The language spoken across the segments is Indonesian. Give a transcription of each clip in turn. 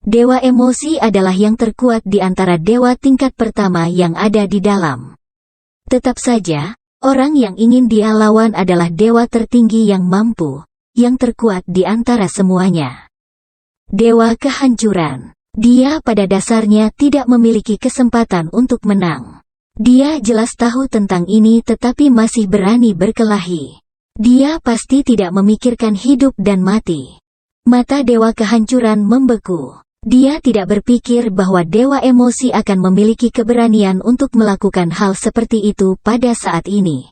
Dewa emosi adalah yang terkuat di antara dewa tingkat pertama yang ada di dalam. Tetap saja, orang yang ingin dia lawan adalah dewa tertinggi yang mampu, yang terkuat di antara semuanya. Dewa kehancuran. Dia pada dasarnya tidak memiliki kesempatan untuk menang. Dia jelas tahu tentang ini tetapi masih berani berkelahi. Dia pasti tidak memikirkan hidup dan mati. Mata dewa kehancuran membeku. Dia tidak berpikir bahwa dewa emosi akan memiliki keberanian untuk melakukan hal seperti itu pada saat ini.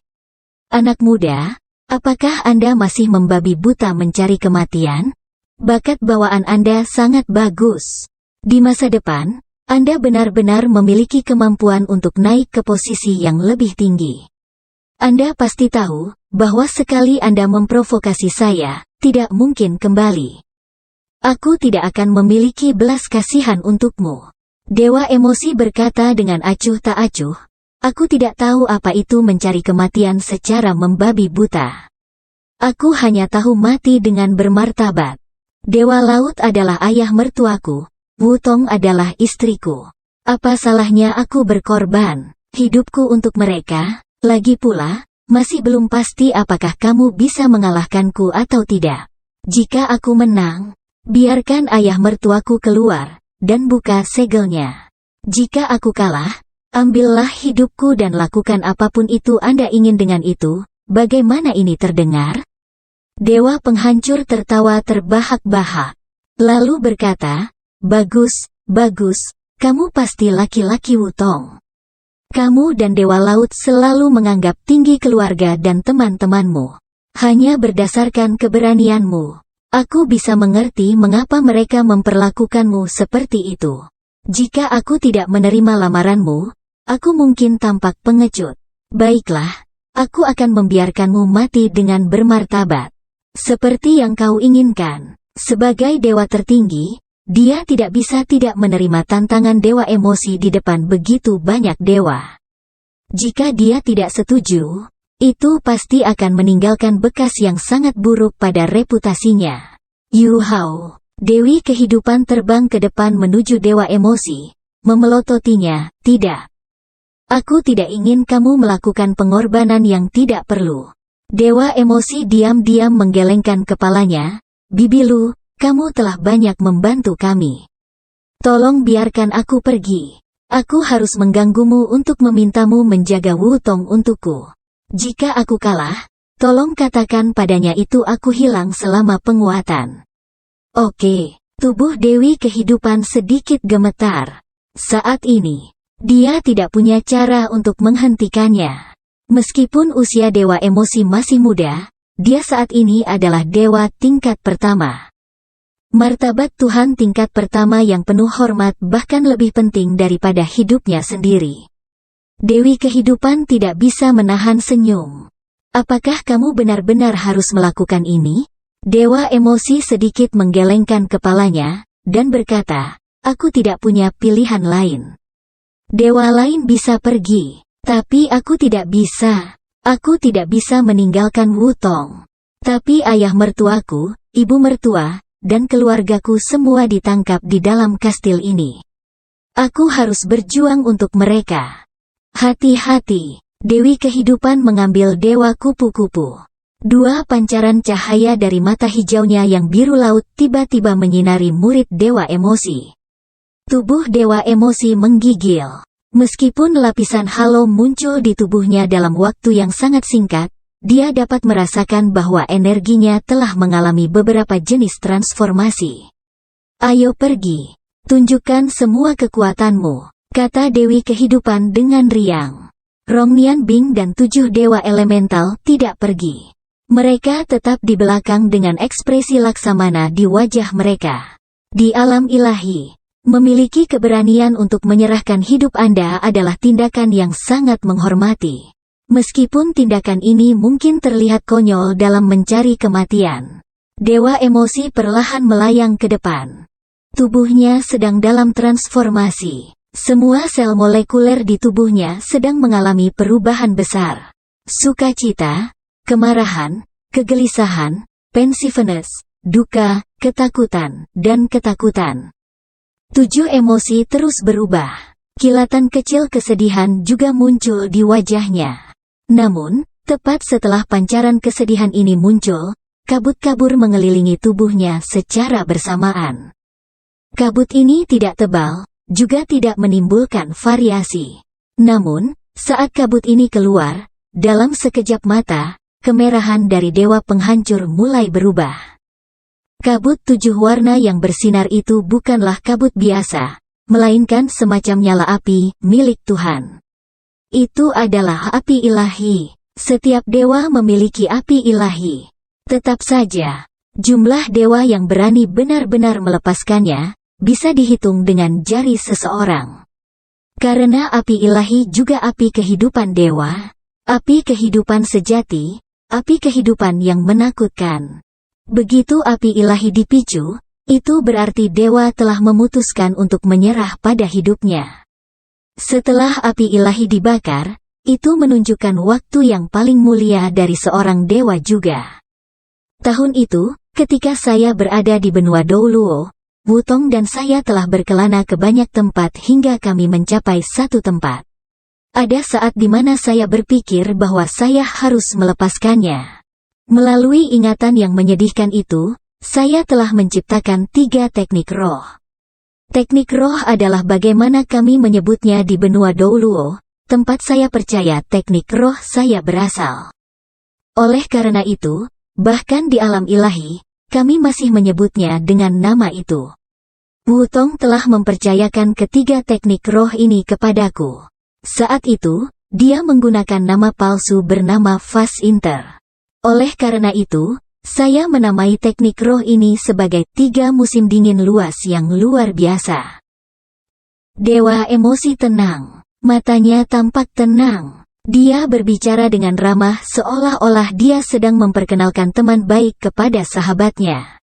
Anak muda, apakah Anda masih membabi buta mencari kematian? Bakat bawaan Anda sangat bagus. Di masa depan, Anda benar-benar memiliki kemampuan untuk naik ke posisi yang lebih tinggi. Anda pasti tahu bahwa sekali Anda memprovokasi saya, tidak mungkin kembali. Aku tidak akan memiliki belas kasihan untukmu. Dewa emosi berkata dengan acuh tak acuh, aku tidak tahu apa itu mencari kematian secara membabi buta. Aku hanya tahu mati dengan bermartabat. Dewa laut adalah ayah mertuaku, Wutong adalah istriku. Apa salahnya aku berkorban hidupku untuk mereka? Lagi pula, masih belum pasti apakah kamu bisa mengalahkanku atau tidak. Jika aku menang, biarkan ayah mertuaku keluar, dan buka segelnya. Jika aku kalah, ambillah hidupku dan lakukan apapun itu Anda ingin dengan itu. Bagaimana ini terdengar? Dewa penghancur tertawa terbahak-bahak. Lalu berkata, bagus, bagus, kamu pasti laki-laki Wutong. Kamu dan Dewa Laut selalu menganggap tinggi keluarga dan teman-temanmu. Hanya berdasarkan keberanianmu. Aku bisa mengerti mengapa mereka memperlakukanmu seperti itu. Jika aku tidak menerima lamaranmu, aku mungkin tampak pengecut. Baiklah, aku akan membiarkanmu mati dengan bermartabat. Seperti yang kau inginkan. Sebagai dewa tertinggi, dia tidak bisa tidak menerima tantangan dewa emosi di depan begitu banyak dewa. Jika dia tidak setuju, itu pasti akan meninggalkan bekas yang sangat buruk pada reputasinya. Yu Hao, Dewi Kehidupan terbang ke depan menuju dewa emosi, memelototinya, tidak. Aku tidak ingin kamu melakukan pengorbanan yang tidak perlu. Dewa emosi diam-diam menggelengkan kepalanya, Bibilu, kamu telah banyak membantu kami. Tolong biarkan aku pergi. Aku harus mengganggumu untuk memintamu menjaga Wutong untukku. Jika aku kalah, tolong katakan padanya itu aku hilang selama penguatan. Oke, tubuh Dewi Kehidupan sedikit gemetar. Saat ini, dia tidak punya cara untuk menghentikannya. Meskipun usia dewa emosi masih muda, dia saat ini adalah dewa tingkat pertama. Martabat Tuhan tingkat pertama yang penuh hormat bahkan lebih penting daripada hidupnya sendiri. Dewi Kehidupan tidak bisa menahan senyum. Apakah kamu benar-benar harus melakukan ini? Dewa emosi sedikit menggelengkan kepalanya, dan berkata, aku tidak punya pilihan lain. Dewa lain bisa pergi, tapi aku tidak bisa. Aku tidak bisa meninggalkan Wutong. Tapi ayah mertuaku, ibu mertua, dan keluargaku semua ditangkap di dalam kastil ini. Aku harus berjuang untuk mereka. Hati-hati, Dewi Kehidupan mengambil dewa kupu-kupu. Dua pancaran cahaya dari mata hijaunya yang biru laut tiba-tiba menyinari murid dewa emosi. Tubuh dewa emosi menggigil. Meskipun lapisan halo muncul di tubuhnya dalam waktu yang sangat singkat, dia dapat merasakan bahwa energinya telah mengalami beberapa jenis transformasi. Ayo pergi, tunjukkan semua kekuatanmu, kata Dewi Kehidupan dengan riang. Rongnian Bing dan 7 dewa elemental tidak pergi. Mereka tetap di belakang dengan ekspresi laksamana di wajah mereka. Di alam ilahi, memiliki keberanian untuk menyerahkan hidup Anda adalah tindakan yang sangat menghormati. Meskipun tindakan ini mungkin terlihat konyol dalam mencari kematian. Dewa emosi perlahan melayang ke depan. Tubuhnya sedang dalam transformasi. Semua sel molekuler di tubuhnya sedang mengalami perubahan besar. Sukacita, kemarahan, kegelisahan, pensiveness, duka, ketakutan, dan ketakutan. 7 emosi terus berubah. Kilatan kecil kesedihan juga muncul di wajahnya. Namun, tepat setelah pancaran kesedihan ini muncul, kabut-kabut mengelilingi tubuhnya secara bersamaan. Kabut ini tidak tebal, juga tidak menimbulkan variasi. Namun, saat kabut ini keluar, dalam sekejap mata, kemerahan dari dewa penghancur mulai berubah. Kabut 7 warna yang bersinar itu bukanlah kabut biasa, melainkan semacam nyala api milik Tuhan. Itu adalah api ilahi. Setiap dewa memiliki api ilahi. Tetap saja, jumlah dewa yang berani benar-benar melepaskannya bisa dihitung dengan jari seseorang. Karena api ilahi juga api kehidupan dewa, api kehidupan sejati, api kehidupan yang menakutkan. Begitu api ilahi dipicu, itu berarti dewa telah memutuskan untuk menyerah pada hidupnya. Setelah api ilahi dibakar, itu menunjukkan waktu yang paling mulia dari seorang dewa juga. Tahun itu, ketika saya berada di benua Douluo, Wutong dan saya telah berkelana ke banyak tempat hingga kami mencapai satu tempat. Ada saat di mana saya berpikir bahwa saya harus melepaskannya. Melalui ingatan yang menyedihkan itu, saya telah menciptakan 3 teknik roh. Teknik roh adalah bagaimana kami menyebutnya di benua Douluo, tempat saya percaya teknik roh saya berasal. Oleh karena itu, bahkan di alam ilahi, kami masih menyebutnya dengan nama itu. Wutong telah mempercayakan ketiga teknik roh ini kepadaku. Saat itu, dia menggunakan nama palsu bernama Fast Inter. Oleh karena itu, saya menamai teknik roh ini sebagai 3 musim dingin luas yang luar biasa. Dewa emosi tenang. Matanya tampak tenang. Dia berbicara dengan ramah seolah-olah dia sedang memperkenalkan teman baik kepada sahabatnya.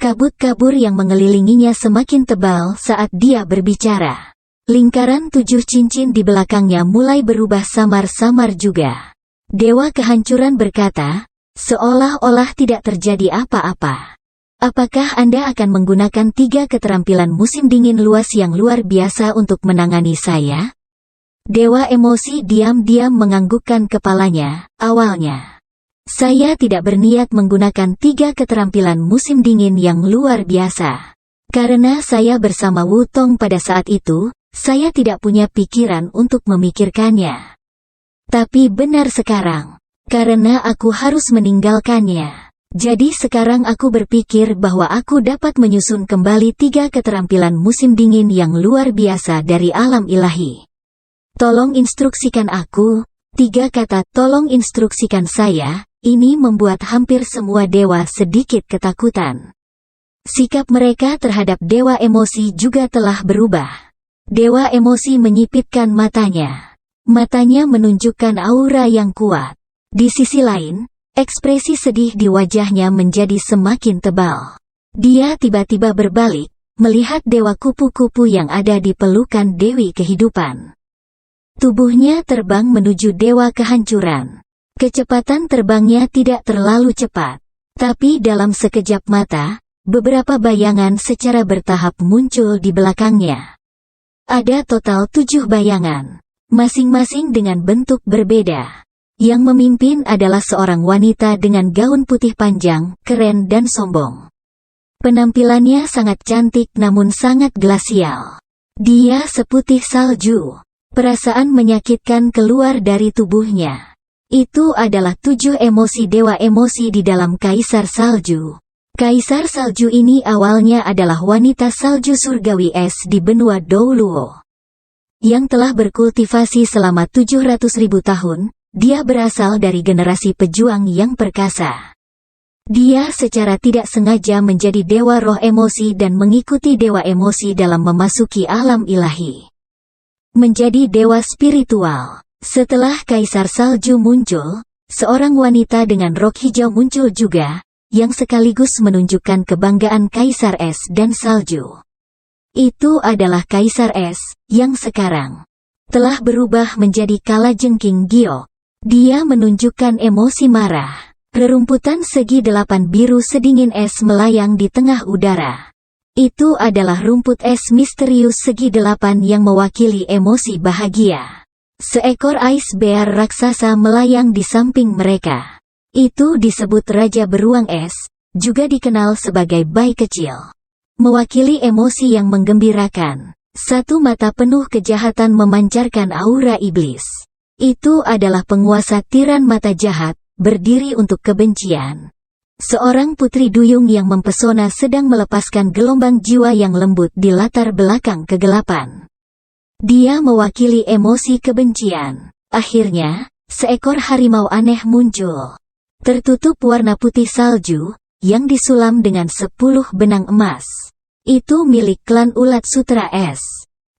Kabut-kabut yang mengelilinginya semakin tebal saat dia berbicara. Lingkaran 7 cincin di belakangnya mulai berubah samar-samar juga. Dewa kehancuran berkata, seolah-olah tidak terjadi apa-apa. Apakah Anda akan menggunakan 3 keterampilan musim dingin luas yang luar biasa untuk menangani saya? Dewa emosi diam-diam menganggukkan kepalanya. Awalnya, saya tidak berniat menggunakan 3 keterampilan musim dingin yang luar biasa. Karena saya bersama Wutong pada saat itu, saya tidak punya pikiran untuk memikirkannya. Tapi benar sekarang, karena aku harus meninggalkannya. Jadi sekarang aku berpikir bahwa aku dapat menyusun kembali 3 keterampilan musim dingin yang luar biasa dari alam ilahi. Tolong instruksikan aku. 3 kata tolong instruksikan saya, ini membuat hampir semua dewa sedikit ketakutan. Sikap mereka terhadap dewa emosi juga telah berubah. Dewa emosi menyipitkan matanya. Matanya menunjukkan aura yang kuat. Di sisi lain, ekspresi sedih di wajahnya menjadi semakin tebal. Dia tiba-tiba berbalik, melihat dewa kupu-kupu yang ada di pelukan Dewi Kehidupan. Tubuhnya terbang menuju dewa kehancuran. Kecepatan terbangnya tidak terlalu cepat. Tapi dalam sekejap mata, beberapa bayangan secara bertahap muncul di belakangnya. Ada total 7 bayangan, masing-masing dengan bentuk berbeda. Yang memimpin adalah seorang wanita dengan gaun putih panjang, keren dan sombong. Penampilannya sangat cantik namun sangat glasial. Dia seputih salju. Perasaan menyakitkan keluar dari tubuhnya. Itu adalah 7 emosi dewa emosi di dalam Kaisar Salju. Kaisar Salju ini awalnya adalah wanita salju surgawi es di benua Douluo. Yang telah berkultivasi selama 700.000 tahun, dia berasal dari generasi pejuang yang perkasa. Dia secara tidak sengaja menjadi dewa roh emosi dan mengikuti dewa emosi dalam memasuki alam ilahi. Menjadi dewa spiritual. Setelah Kaisar Salju muncul, seorang wanita dengan rok hijau muncul juga, yang sekaligus menunjukkan kebanggaan Kaisar Es dan Salju. Itu adalah Kaisar Es, yang sekarang telah berubah menjadi kalajengking giok. Dia menunjukkan emosi marah. Rerumputan segi 8 biru sedingin es melayang di tengah udara. Itu adalah rumput es misterius segi 8 yang mewakili emosi bahagia. Seekor ice bear raksasa melayang di samping mereka. Itu disebut Raja Beruang Es, juga dikenal sebagai bayi kecil. Mewakili emosi yang menggembirakan. Satu mata penuh kejahatan memancarkan aura iblis. Itu adalah penguasa tiran mata jahat, berdiri untuk kebencian. Seorang putri duyung yang mempesona sedang melepaskan gelombang jiwa yang lembut di latar belakang kegelapan. Dia mewakili emosi kebencian. Akhirnya, seekor harimau aneh muncul. Tertutup warna putih salju, yang disulam dengan 10 benang emas. Itu milik klan ulat sutra es.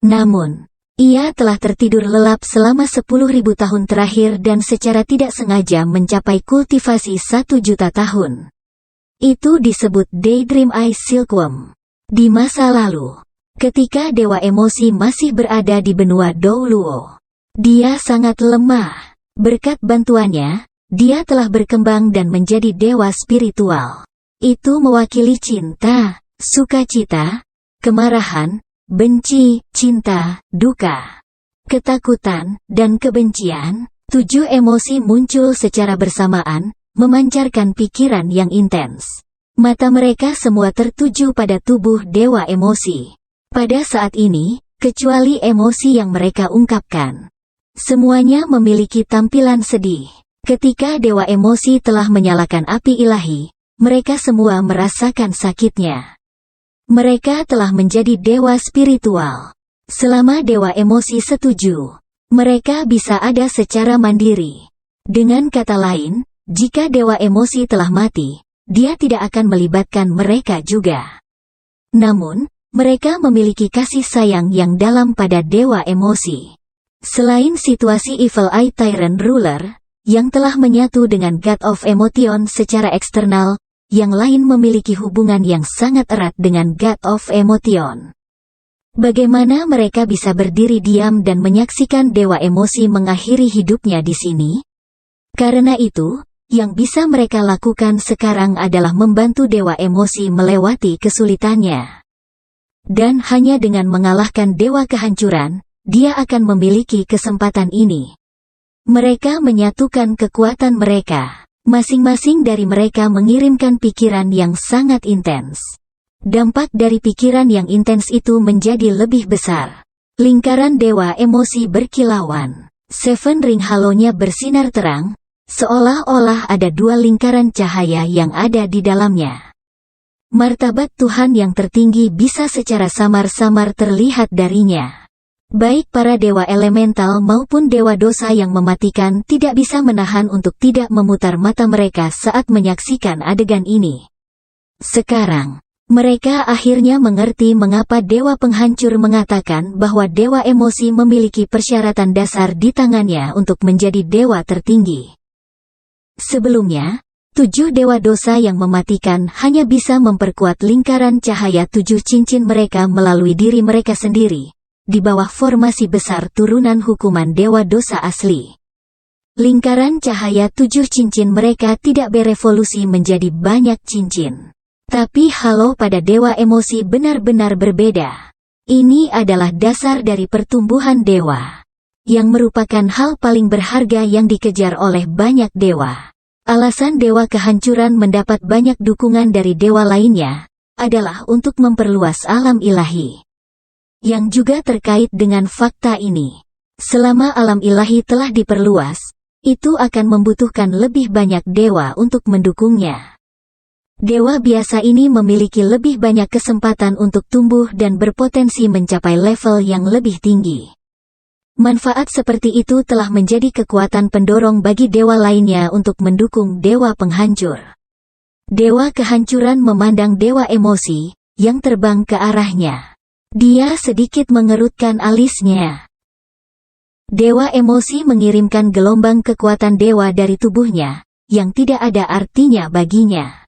Namun, ia telah tertidur lelap selama 10.000 tahun terakhir dan secara tidak sengaja mencapai kultivasi 1 juta tahun. Itu disebut Daydream Ice Silkworm. Di masa lalu, ketika Dewa Emosi masih berada di benua Douluo, dia sangat lemah. Berkat bantuannya, dia telah berkembang dan menjadi dewa spiritual. Itu mewakili cinta, sukacita, kemarahan, benci, cinta, duka, ketakutan, dan kebencian. 7 emosi muncul secara bersamaan, memancarkan pikiran yang intens. Mata mereka semua tertuju pada tubuh Dewa Emosi. Pada saat ini, kecuali emosi yang mereka ungkapkan, semuanya memiliki tampilan sedih. Ketika Dewa Emosi telah menyalakan api ilahi, mereka semua merasakan sakitnya. Mereka telah menjadi dewa spiritual. Selama Dewa Emosi setuju, mereka bisa ada secara mandiri. Dengan kata lain, jika Dewa Emosi telah mati, dia tidak akan melibatkan mereka juga. Namun, mereka memiliki kasih sayang yang dalam pada Dewa Emosi. Selain situasi Evil Eye Tyrant Ruler, yang telah menyatu dengan God of Emotion secara eksternal, yang lain memiliki hubungan yang sangat erat dengan God of Emotion. Bagaimana mereka bisa berdiri diam dan menyaksikan Dewa Emosi mengakhiri hidupnya di sini? Karena itu, yang bisa mereka lakukan sekarang adalah membantu Dewa Emosi melewati kesulitannya. Dan hanya dengan mengalahkan Dewa Kehancuran, dia akan memiliki kesempatan ini. Mereka menyatukan kekuatan mereka. Masing-masing dari mereka mengirimkan pikiran yang sangat intens. Dampak dari pikiran yang intens itu menjadi lebih besar. Lingkaran Dewa Emosi berkilauan. Seven Ring halonya bersinar terang, seolah-olah ada 2 lingkaran cahaya yang ada di dalamnya. Martabat Tuhan yang tertinggi bisa secara samar-samar terlihat darinya. Baik para dewa elemental maupun dewa dosa yang mematikan tidak bisa menahan untuk tidak memutar mata mereka saat menyaksikan adegan ini. Sekarang, mereka akhirnya mengerti mengapa Dewa Penghancur mengatakan bahwa Dewa Emosi memiliki persyaratan dasar di tangannya untuk menjadi dewa tertinggi. Sebelumnya, 7 dewa dosa yang mematikan hanya bisa memperkuat lingkaran cahaya 7 cincin mereka melalui diri mereka sendiri, di bawah formasi besar turunan hukuman dewa dosa asli. Lingkaran cahaya 7 cincin mereka tidak berevolusi menjadi banyak cincin. Tapi halo pada Dewa Emosi benar-benar berbeda. Ini adalah dasar dari pertumbuhan dewa, yang merupakan hal paling berharga yang dikejar oleh banyak dewa. Alasan Dewa Kehancuran mendapat banyak dukungan dari dewa lainnya, adalah untuk memperluas alam ilahi. Yang juga terkait dengan fakta ini. Selama alam ilahi telah diperluas, itu akan membutuhkan lebih banyak dewa untuk mendukungnya. Dewa biasa ini memiliki lebih banyak kesempatan untuk tumbuh dan berpotensi mencapai level yang lebih tinggi. Manfaat seperti itu telah menjadi kekuatan pendorong bagi dewa lainnya untuk mendukung Dewa Penghancur. Dewa Kehancuran memandang Dewa Emosi, yang terbang ke arahnya. Dia sedikit mengerutkan alisnya. Dewa Emosi mengirimkan gelombang kekuatan dewa dari tubuhnya, yang tidak ada artinya baginya.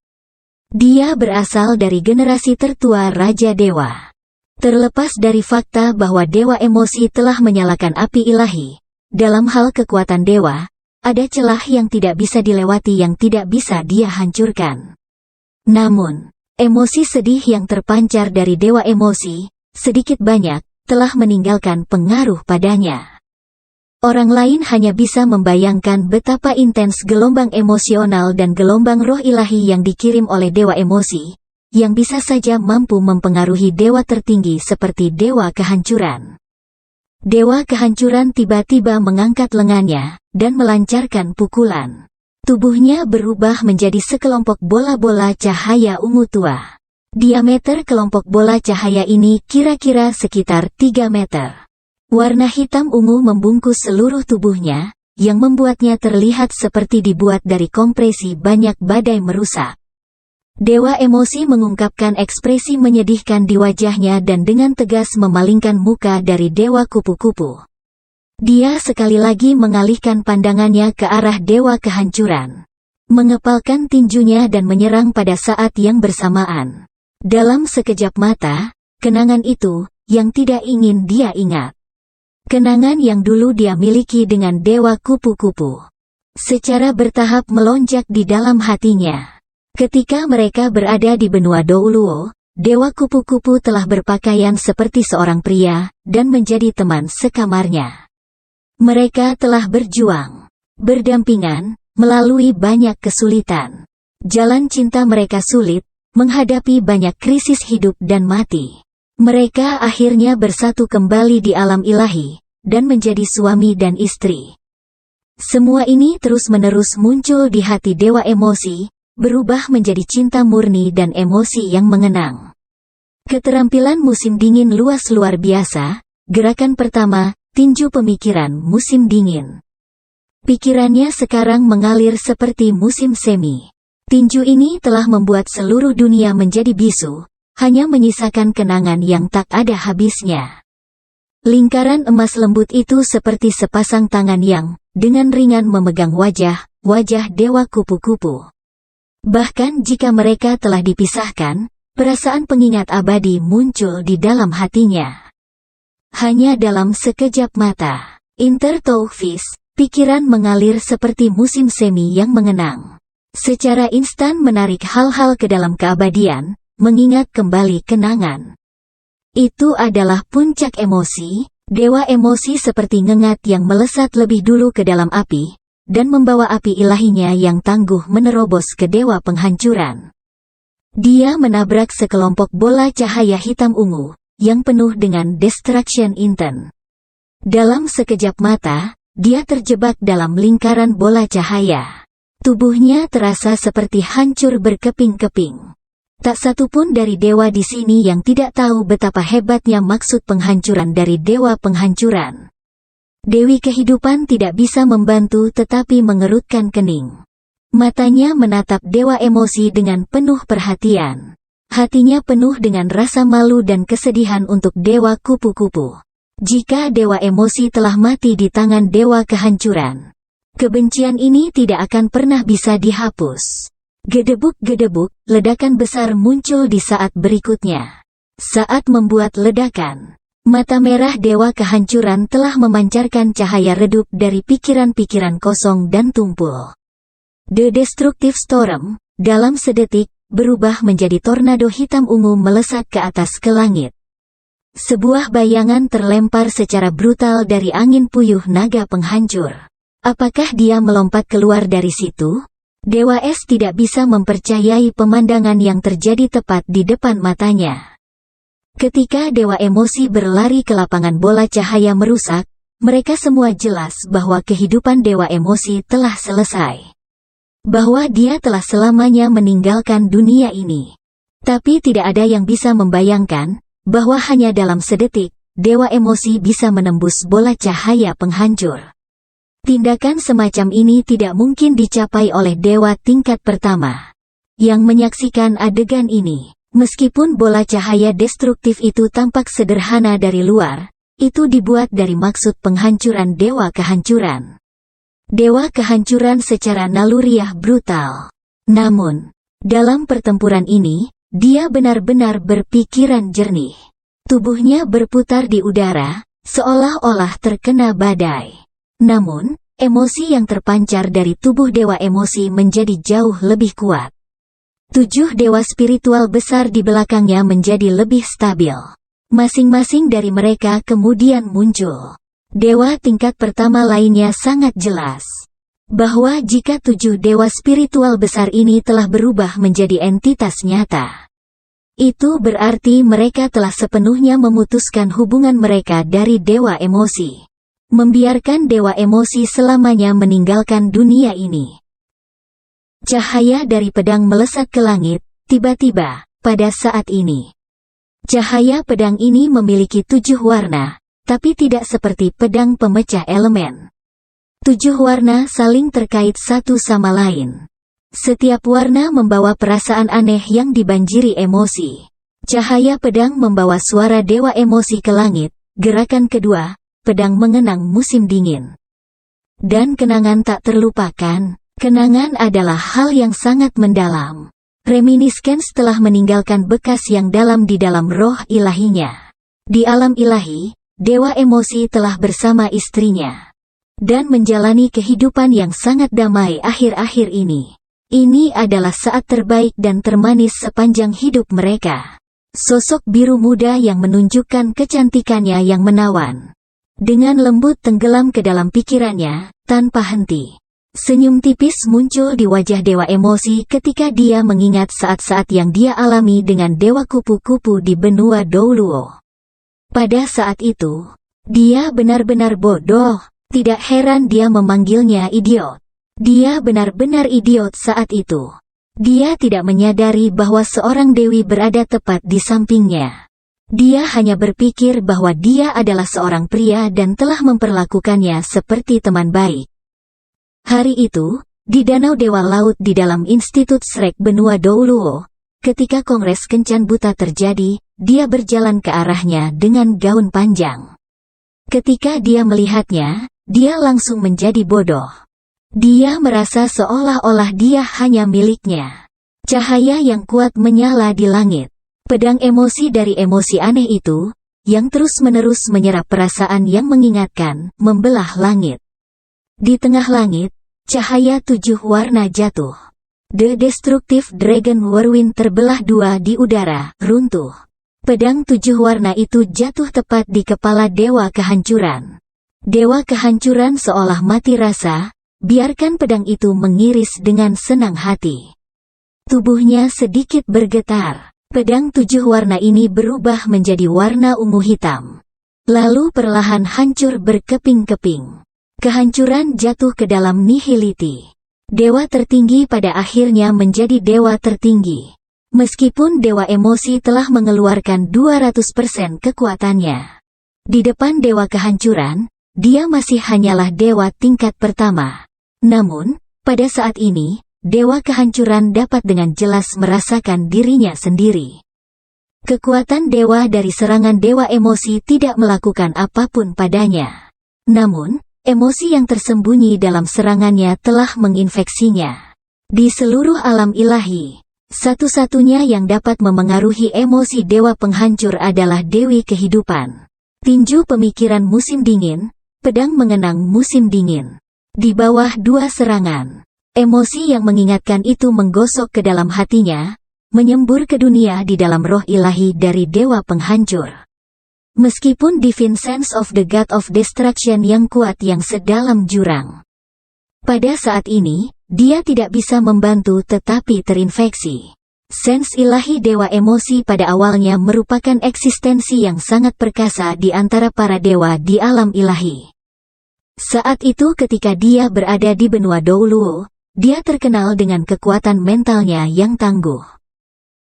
Dia berasal dari generasi tertua Raja Dewa. Terlepas dari fakta bahwa Dewa Emosi telah menyalakan api ilahi, dalam hal kekuatan dewa, ada celah yang tidak bisa dilewati yang tidak bisa dia hancurkan. Namun, Emosi sedih yang terpancar dari dewa emosi, sedikit banyak, telah meninggalkan pengaruh padanya. Orang lain hanya bisa membayangkan betapa intens gelombang emosional dan gelombang roh ilahi yang dikirim oleh dewa emosi, yang bisa saja mampu mempengaruhi dewa tertinggi seperti dewa kehancuran. Dewa kehancuran tiba-tiba mengangkat lengannya, dan melancarkan pukulan. Tubuhnya berubah menjadi sekelompok bola-bola cahaya ungu tua. Diameter kelompok bola cahaya ini kira-kira sekitar 3 meter. Warna hitam ungu membungkus seluruh tubuhnya, yang membuatnya terlihat seperti dibuat dari kompresi banyak badai merusak. Dewa emosi mengungkapkan ekspresi menyedihkan di wajahnya dan dengan tegas memalingkan muka dari dewa kupu-kupu. Dia sekali lagi mengalihkan pandangannya ke arah dewa kehancuran, mengepalkan tinjunya dan menyerang pada saat yang bersamaan. Dalam sekejap mata, kenangan itu, yang tidak ingin dia ingat. Kenangan yang dulu dia miliki dengan dewa kupu-kupu. Secara bertahap melonjak di dalam hatinya. Ketika mereka berada di benua Douluo, dewa kupu-kupu telah berpakaian seperti seorang pria, dan menjadi teman sekamarnya. Mereka telah berjuang, berdampingan, melalui banyak kesulitan. Jalan cinta mereka sulit, menghadapi banyak krisis hidup dan mati. Mereka akhirnya bersatu kembali di alam ilahi, dan menjadi suami dan istri. Semua ini terus-menerus muncul di hati dewa emosi, berubah menjadi cinta murni dan emosi yang mengenang. Keterampilan musim dingin luas luar biasa. Gerakan pertama, tinju pemikiran musim dingin. Pikirannya sekarang mengalir seperti musim semi. Tinju ini telah membuat seluruh dunia menjadi bisu, hanya menyisakan kenangan yang tak ada habisnya. Lingkaran emas lembut itu seperti sepasang tangan yang, dengan ringan memegang wajah dewa kupu-kupu. Bahkan jika mereka telah dipisahkan, perasaan pengingat abadi muncul di dalam hatinya. Hanya dalam sekejap mata, intertoughfis, pikiran mengalir seperti musim semi yang mengenang. Secara instan menarik hal-hal ke dalam keabadian, mengingat kembali kenangan. Itu adalah puncak emosi, dewa emosi seperti ngengat yang melesat lebih dulu ke dalam api, dan membawa api ilahinya yang tangguh menerobos ke dewa penghancuran. Dia menabrak sekelompok bola cahaya hitam ungu, yang penuh dengan destruction intent. Dalam sekejap mata, dia terjebak dalam lingkaran bola cahaya. Tubuhnya terasa seperti hancur berkeping-keping. Tak satu pun dari dewa di sini yang tidak tahu betapa hebatnya maksud penghancuran dari dewa penghancuran. Dewi kehidupan tidak bisa membantu tetapi mengerutkan kening. Matanya menatap dewa emosi dengan penuh perhatian. Hatinya penuh dengan rasa malu dan kesedihan untuk dewa kupu-kupu. Jika dewa emosi telah mati di tangan dewa kehancuran, kebencian ini tidak akan pernah bisa dihapus. Gedebuk-gedebuk, ledakan besar muncul di saat berikutnya. Saat membuat ledakan, mata merah dewa kehancuran telah memancarkan cahaya redup dari pikiran-pikiran kosong dan tumpul. The Destructive Storm, dalam sedetik, berubah menjadi tornado hitam ungu melesat ke atas ke langit. Sebuah bayangan terlempar secara brutal dari angin puyuh naga penghancur. Apakah dia melompat keluar dari situ? Dewa Es tidak bisa mempercayai pemandangan yang terjadi tepat di depan matanya. Ketika dewa emosi berlari ke lapangan bola cahaya merusak, mereka semua jelas bahwa kehidupan dewa emosi telah selesai. Bahwa dia telah selamanya meninggalkan dunia ini. Tapi tidak ada yang bisa membayangkan, bahwa hanya dalam sedetik, dewa emosi bisa menembus bola cahaya penghancur. Tindakan semacam ini tidak mungkin dicapai oleh dewa tingkat pertama. Yang menyaksikan adegan ini, meskipun bola cahaya destruktif itu tampak sederhana dari luar, itu dibuat dari maksud penghancuran dewa kehancuran. Dewa kehancuran secara naluriah brutal. Namun, dalam pertempuran ini, dia benar-benar berpikiran jernih. Tubuhnya berputar di udara, seolah-olah terkena badai. Namun, emosi yang terpancar dari tubuh dewa emosi menjadi jauh lebih kuat. 7 dewa spiritual besar di belakangnya menjadi lebih stabil. Masing-masing dari mereka kemudian muncul. Dewa tingkat pertama lainnya sangat jelas bahwa jika 7 dewa spiritual besar ini telah berubah menjadi entitas nyata, itu berarti mereka telah sepenuhnya memutuskan hubungan mereka dari dewa emosi, membiarkan dewa emosi selamanya meninggalkan dunia ini. Cahaya dari pedang melesat ke langit, tiba-tiba, pada saat ini. Cahaya pedang ini memiliki 7 warna, tapi tidak seperti pedang pemecah elemen. 7 warna saling terkait satu sama lain. Setiap warna membawa perasaan aneh yang dibanjiri emosi. Cahaya pedang membawa suara dewa emosi ke langit. Gerakan kedua, pedang mengenang musim dingin. Dan kenangan tak terlupakan. Kenangan adalah hal yang sangat mendalam. Reminiscence telah meninggalkan bekas yang dalam di dalam roh ilahinya. Di alam ilahi, dewa emosi telah bersama istrinya dan menjalani kehidupan yang sangat damai akhir-akhir ini. Ini adalah saat terbaik dan termanis sepanjang hidup mereka. Sosok biru muda yang menunjukkan kecantikannya yang menawan. Dengan lembut tenggelam ke dalam pikirannya, tanpa henti. Senyum tipis muncul di wajah dewa emosi ketika dia mengingat saat-saat yang dia alami dengan dewa kupu-kupu di benua Douluo. Pada saat itu, dia benar-benar bodoh. Tidak heran dia memanggilnya idiot. Dia benar-benar idiot saat itu. Dia tidak menyadari bahwa seorang dewi berada tepat di sampingnya. Dia hanya berpikir bahwa dia adalah seorang pria dan telah memperlakukannya seperti teman baik. Hari itu, di Danau Dewa Laut di dalam Institut Shrek Benua Douluo, ketika Kongres Kencan Buta terjadi, dia berjalan ke arahnya dengan gaun panjang. Ketika dia melihatnya, dia langsung menjadi bodoh. Dia merasa seolah-olah dia hanya miliknya. Cahaya yang kuat menyala di langit. Pedang emosi dari emosi aneh itu, yang terus-menerus menyerap perasaan yang mengingatkan, membelah langit. Di tengah langit, cahaya 7 warna jatuh. The Destructive Dragon Whirlwind terbelah 2 di udara, runtuh. Pedang 7 warna itu jatuh tepat di kepala dewa kehancuran. Dewa kehancuran seolah mati rasa, biarkan pedang itu mengiris dengan senang hati. Tubuhnya sedikit bergetar. Pedang 7 warna ini berubah menjadi warna ungu hitam. Lalu perlahan hancur berkeping-keping. Kehancuran jatuh ke dalam nihiliti. Dewa tertinggi pada akhirnya menjadi dewa tertinggi. Meskipun dewa emosi telah mengeluarkan 200% kekuatannya. Di depan dewa kehancuran, dia masih hanyalah dewa tingkat pertama. Namun, pada saat ini, dewa kehancuran dapat dengan jelas merasakan dirinya sendiri. Kekuatan dewa dari serangan dewa emosi tidak melakukan apapun padanya. Namun, emosi yang tersembunyi dalam serangannya telah menginfeksinya. Di seluruh alam ilahi, satu-satunya yang dapat memengaruhi emosi dewa penghancur adalah Dewi Kehidupan. Tinju pemikiran musim dingin, pedang mengenang musim dingin. Di bawah 2 serangan, emosi yang mengingatkan itu menggosok ke dalam hatinya, menyembur ke dunia di dalam roh ilahi dari dewa penghancur. Meskipun divine sense of the God of Destruction yang kuat yang sedalam jurang. Pada saat ini, dia tidak bisa membantu tetapi terinfeksi. Sense ilahi dewa emosi pada awalnya merupakan eksistensi yang sangat perkasa di antara para dewa di alam ilahi. Saat itu ketika dia berada di benua Douluo, dia terkenal dengan kekuatan mentalnya yang tangguh.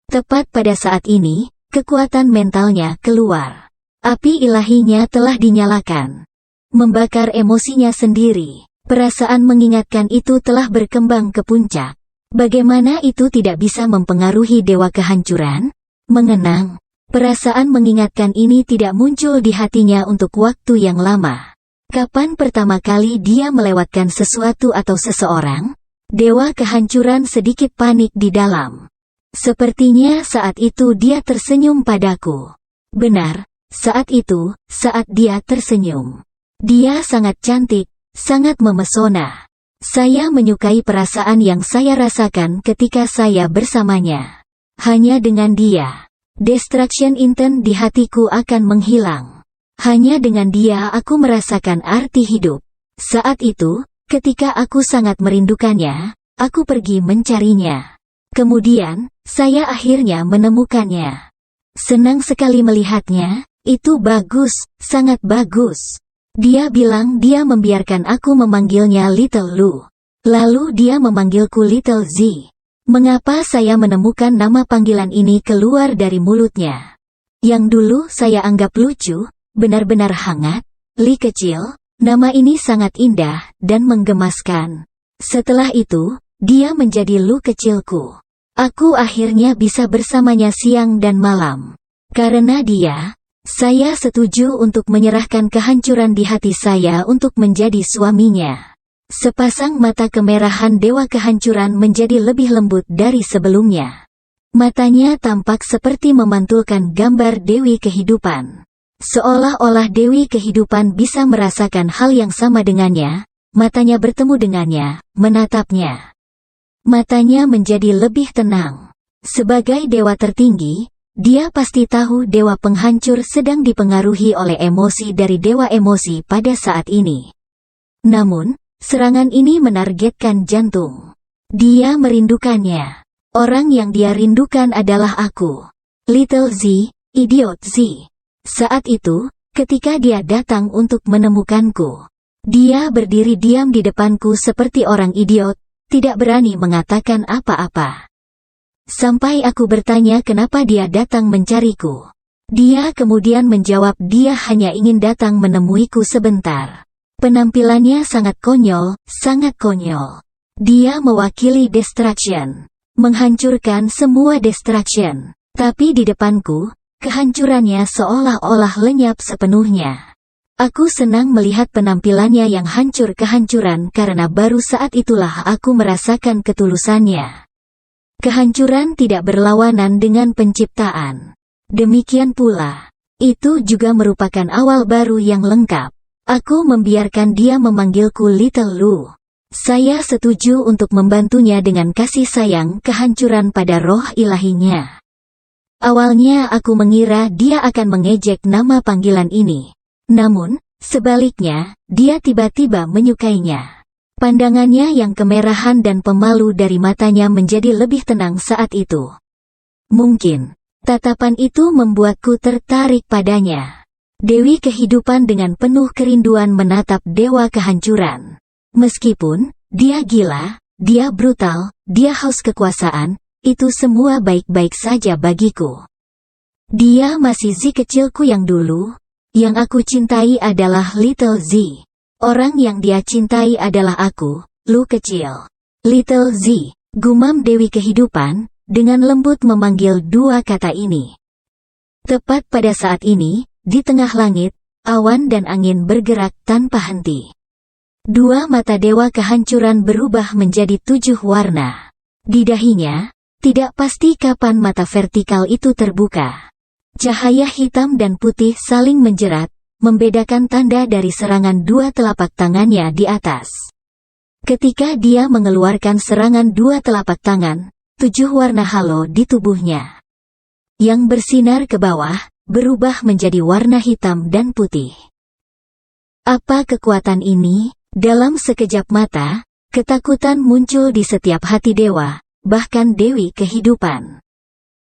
Tepat pada saat ini, kekuatan mentalnya keluar. Api ilahinya telah dinyalakan. Membakar emosinya sendiri. Perasaan mengingatkan itu telah berkembang ke puncak. Bagaimana itu tidak bisa mempengaruhi dewa kehancuran? Mengenang. Perasaan mengingatkan ini tidak muncul di hatinya untuk waktu yang lama. Kapan pertama kali dia melewatkan sesuatu atau seseorang? Dewa kehancuran sedikit panik di dalam. Sepertinya saat itu dia tersenyum padaku. Benar, saat itu, saat dia tersenyum. Dia sangat cantik, sangat memesona. Saya menyukai perasaan yang saya rasakan ketika saya bersamanya. Hanya dengan dia, distraction intent di hatiku akan menghilang. Hanya dengan dia aku merasakan arti hidup. Saat itu, ketika aku sangat merindukannya, aku pergi mencarinya. Kemudian, saya akhirnya menemukannya. Senang sekali melihatnya, itu bagus, sangat bagus. Dia bilang dia membiarkan aku memanggilnya Little Lu. Lalu dia memanggilku Little Z. Mengapa saya menemukan nama panggilan ini keluar dari mulutnya? Yang dulu saya anggap lucu, benar-benar hangat, Li kecil, nama ini sangat indah dan menggemaskan. Setelah itu, dia menjadi Lu kecilku. Aku akhirnya bisa bersamanya siang dan malam. Karena dia, saya setuju untuk menyerahkan kehancuran di hati saya untuk menjadi suaminya. Sepasang mata kemerahan dewa kehancuran menjadi lebih lembut dari sebelumnya. Matanya tampak seperti memantulkan gambar dewi kehidupan. Seolah-olah dewi kehidupan bisa merasakan hal yang sama dengannya, matanya bertemu dengannya, menatapnya. Matanya menjadi lebih tenang. Sebagai dewa tertinggi, dia pasti tahu dewa penghancur sedang dipengaruhi oleh emosi dari dewa emosi pada saat ini. Namun, serangan ini menargetkan jantung. Dia merindukannya. Orang yang dia rindukan adalah aku. Little Z, idiot Z. Saat itu, ketika dia datang untuk menemukanku, dia berdiri diam di depanku seperti orang idiot, tidak berani mengatakan apa-apa. Sampai aku bertanya kenapa dia datang mencariku. Dia kemudian menjawab dia hanya ingin datang menemuiku sebentar. Penampilannya sangat konyol, sangat konyol. Dia mewakili destruction. Menghancurkan semua destruction. Tapi di depanku, kehancurannya seolah-olah lenyap sepenuhnya. Aku senang melihat penampilannya yang hancur kehancuran karena baru saat itulah aku merasakan ketulusannya. Kehancuran tidak berlawanan dengan penciptaan. Demikian pula, itu juga merupakan awal baru yang lengkap. Aku membiarkan dia memanggilku Little Lu. Saya setuju untuk membantunya dengan kasih sayang kehancuran pada roh ilahinya. Awalnya aku mengira dia akan mengejek nama panggilan ini. Namun, sebaliknya, dia tiba-tiba menyukainya. Pandangannya yang kemerahan dan pemalu dari matanya menjadi lebih tenang saat itu. Mungkin, tatapan itu membuatku tertarik padanya. Dewi kehidupan dengan penuh kerinduan menatap dewa kehancuran. Meskipun, dia gila, dia brutal, dia haus kekuasaan, itu semua baik-baik saja bagiku. Dia masih Z kecilku yang dulu. Yang aku cintai adalah Little Z. Orang yang dia cintai adalah aku, Lu kecil. Little Z, gumam Dewi kehidupan, dengan lembut memanggil dua kata ini. Tepat pada saat ini, di tengah langit, awan dan angin bergerak tanpa henti. Dua mata dewa kehancuran berubah menjadi 7 warna. Di dahinya, tidak pasti kapan mata vertikal itu terbuka. Cahaya hitam dan putih saling menjerat, membedakan tanda dari serangan dua telapak tangannya di atas. Ketika dia mengeluarkan serangan dua telapak tangan, 7 warna halo di tubuhnya, yang bersinar ke bawah, berubah menjadi warna hitam dan putih. Apa kekuatan ini? Dalam sekejap mata, ketakutan muncul di setiap hati dewa, bahkan dewi kehidupan.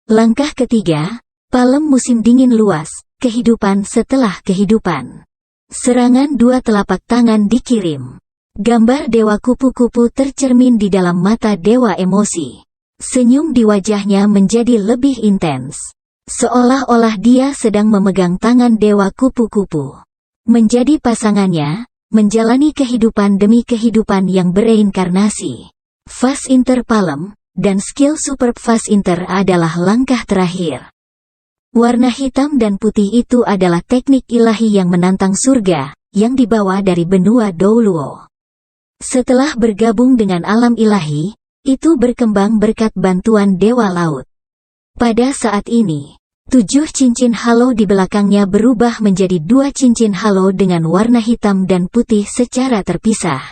Langkah ketiga, palem musim dingin luas. Kehidupan setelah kehidupan. Serangan dua telapak tangan dikirim. Gambar dewa kupu-kupu tercermin di dalam mata dewa emosi. Senyum di wajahnya menjadi lebih intens. Seolah-olah dia sedang memegang tangan dewa kupu-kupu. Menjadi pasangannya, menjalani kehidupan demi kehidupan yang bereinkarnasi. Fast Inter Palem, dan skill Superb Fast Inter adalah langkah terakhir. Warna hitam dan putih itu adalah teknik ilahi yang menantang surga, yang dibawa dari benua Douluo. Setelah bergabung dengan alam ilahi, itu berkembang berkat bantuan Dewa Laut. Pada saat ini, 7 cincin halo di belakangnya berubah menjadi 2 cincin halo dengan warna hitam dan putih secara terpisah.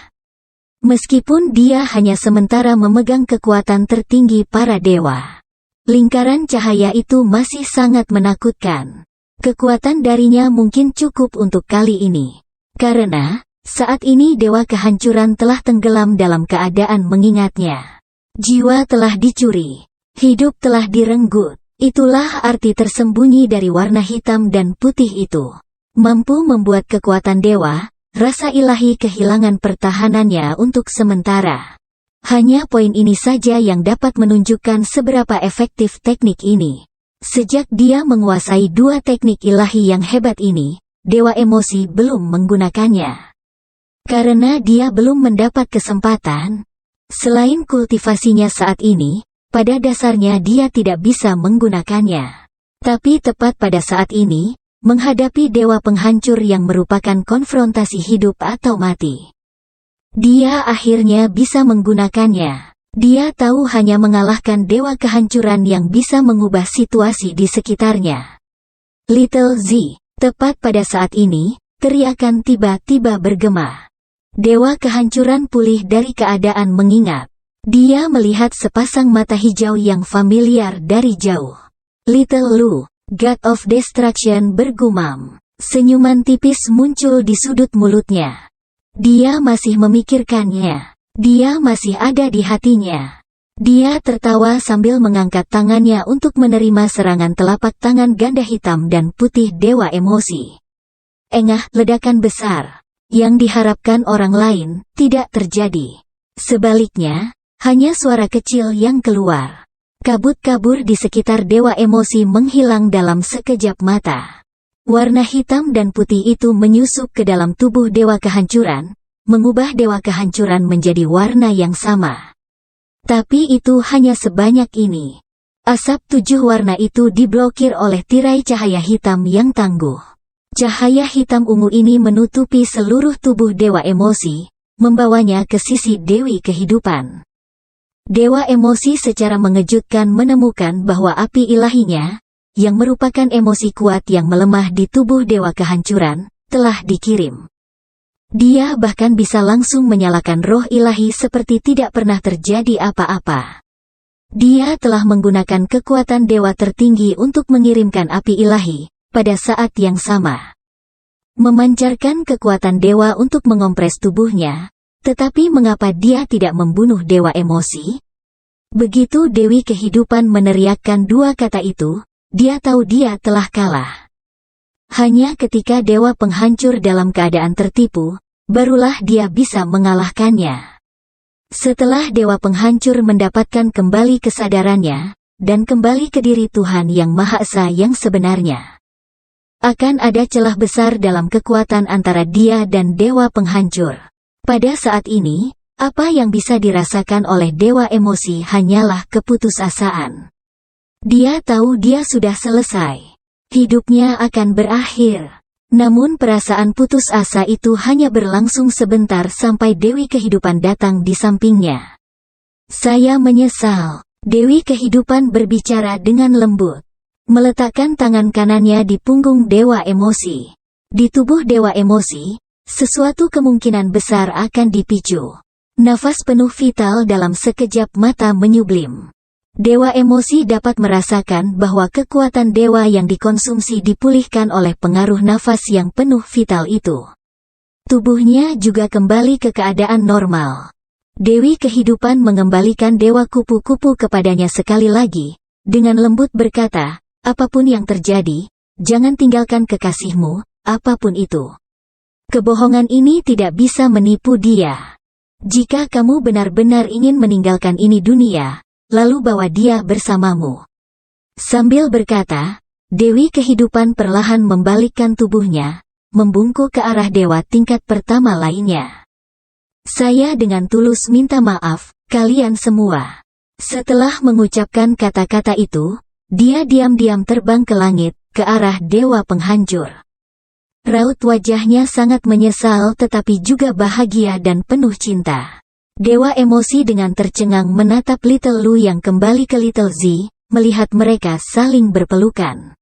Meskipun dia hanya sementara memegang kekuatan tertinggi para dewa, lingkaran cahaya itu masih sangat menakutkan. Kekuatan darinya mungkin cukup untuk kali ini. Karena, saat ini Dewa Kehancuran telah tenggelam dalam keadaan mengingatnya. Jiwa telah dicuri. Hidup telah direnggut. Itulah arti tersembunyi dari warna hitam dan putih itu. Mampu membuat kekuatan dewa, rasa ilahi kehilangan pertahanannya untuk sementara. Hanya poin ini saja yang dapat menunjukkan seberapa efektif teknik ini. Sejak dia menguasai dua teknik ilahi yang hebat ini, Dewa Emosi belum menggunakannya. Karena dia belum mendapat kesempatan. Selain kultivasinya saat ini, pada dasarnya dia tidak bisa menggunakannya. Tapi tepat pada saat ini, menghadapi dewa penghancur yang merupakan konfrontasi hidup atau mati, dia akhirnya bisa menggunakannya. Dia tahu hanya mengalahkan dewa kehancuran yang bisa mengubah situasi di sekitarnya. Little Z, tepat pada saat ini, teriakan tiba-tiba bergema. Dewa kehancuran pulih dari keadaan mengingat. Dia melihat sepasang mata hijau yang familiar dari jauh. Little Lu, God of Destruction, bergumam. Senyuman tipis muncul di sudut mulutnya. Dia masih memikirkannya. Dia masih ada di hatinya. Dia tertawa sambil mengangkat tangannya untuk menerima serangan telapak tangan ganda hitam dan putih Dewa Emosi. Engah, ledakan besar. Yang diharapkan orang lain, tidak terjadi. Sebaliknya, hanya suara kecil yang keluar. Kabut-kabut di sekitar Dewa Emosi menghilang dalam sekejap mata. Warna hitam dan putih itu menyusup ke dalam tubuh Dewa Kehancuran, mengubah Dewa Kehancuran menjadi warna yang sama. Tapi itu hanya sebanyak ini. Asap 7 warna itu diblokir oleh tirai cahaya hitam yang tangguh. Cahaya hitam ungu ini menutupi seluruh tubuh Dewa Emosi, membawanya ke sisi Dewi Kehidupan. Dewa Emosi secara mengejutkan menemukan bahwa api ilahinya, yang merupakan emosi kuat yang melemah di tubuh Dewa Kehancuran, telah dikirim. Dia bahkan bisa langsung menyalakan roh ilahi seperti tidak pernah terjadi apa-apa. Dia telah menggunakan kekuatan dewa tertinggi untuk mengirimkan api ilahi, pada saat yang sama. Memancarkan kekuatan dewa untuk mengompres tubuhnya, tetapi mengapa dia tidak membunuh Dewa Emosi? Begitu Dewi Kehidupan meneriakkan dua kata itu, dia tahu dia telah kalah. Hanya ketika Dewa Penghancur dalam keadaan tertipu, barulah dia bisa mengalahkannya. Setelah Dewa Penghancur mendapatkan kembali kesadarannya, dan kembali ke diri Tuhan Yang Maha Esa yang sebenarnya, akan ada celah besar dalam kekuatan antara dia dan Dewa Penghancur. Pada saat ini, apa yang bisa dirasakan oleh Dewa Emosi hanyalah keputusasaan. Dia tahu dia sudah selesai. Hidupnya akan berakhir. Namun perasaan putus asa itu hanya berlangsung sebentar sampai Dewi Kehidupan datang di sampingnya. Saya menyesal. Dewi Kehidupan berbicara dengan lembut. Meletakkan tangan kanannya di punggung Dewa Emosi. Di tubuh Dewa Emosi, sesuatu kemungkinan besar akan dipicu. Nafas penuh vital dalam sekejap mata menyublim. Dewa Emosi dapat merasakan bahwa kekuatan dewa yang dikonsumsi dipulihkan oleh pengaruh nafas yang penuh vital itu. Tubuhnya juga kembali ke keadaan normal. Dewi Kehidupan mengembalikan Dewa Kupu-Kupu kepadanya sekali lagi, dengan lembut berkata, apapun yang terjadi, jangan tinggalkan kekasihmu, apapun itu. Kebohongan ini tidak bisa menipu dia. Jika kamu benar-benar ingin meninggalkan ini dunia, lalu bawa dia bersamamu. Sambil berkata, Dewi Kehidupan perlahan membalikkan tubuhnya, membungkuk ke arah dewa tingkat pertama lainnya. Saya dengan tulus minta maaf, kalian semua. Setelah mengucapkan kata-kata itu, dia diam-diam terbang ke langit, ke arah Dewa Penghancur. Raut wajahnya sangat menyesal tetapi juga bahagia dan penuh cinta. Dewa Emosi dengan tercengang menatap Little Lu yang kembali ke Little Z, melihat mereka saling berpelukan.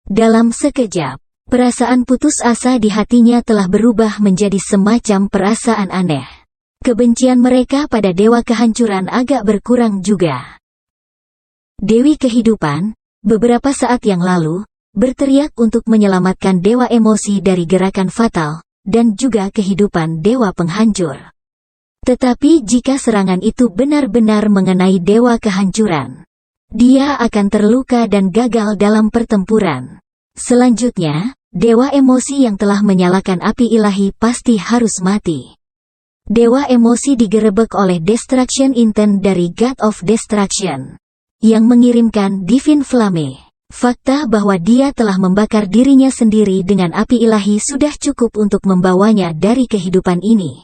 Dalam sekejap, perasaan putus asa di hatinya telah berubah menjadi semacam perasaan aneh. Kebencian mereka pada dewa kehancuran agak berkurang juga. Dewi Kehidupan, beberapa saat yang lalu, berteriak untuk menyelamatkan dewa emosi dari gerakan fatal, dan juga kehidupan dewa penghancur. Tetapi jika serangan itu benar-benar mengenai dewa kehancuran, dia akan terluka dan gagal dalam pertempuran. Selanjutnya, dewa emosi yang telah menyalakan api ilahi pasti harus mati. Dewa emosi digerebek oleh Destruction Intent dari God of Destruction, yang mengirimkan Divine Flame. Fakta bahwa dia telah membakar dirinya sendiri dengan api ilahi sudah cukup untuk membawanya dari kehidupan ini.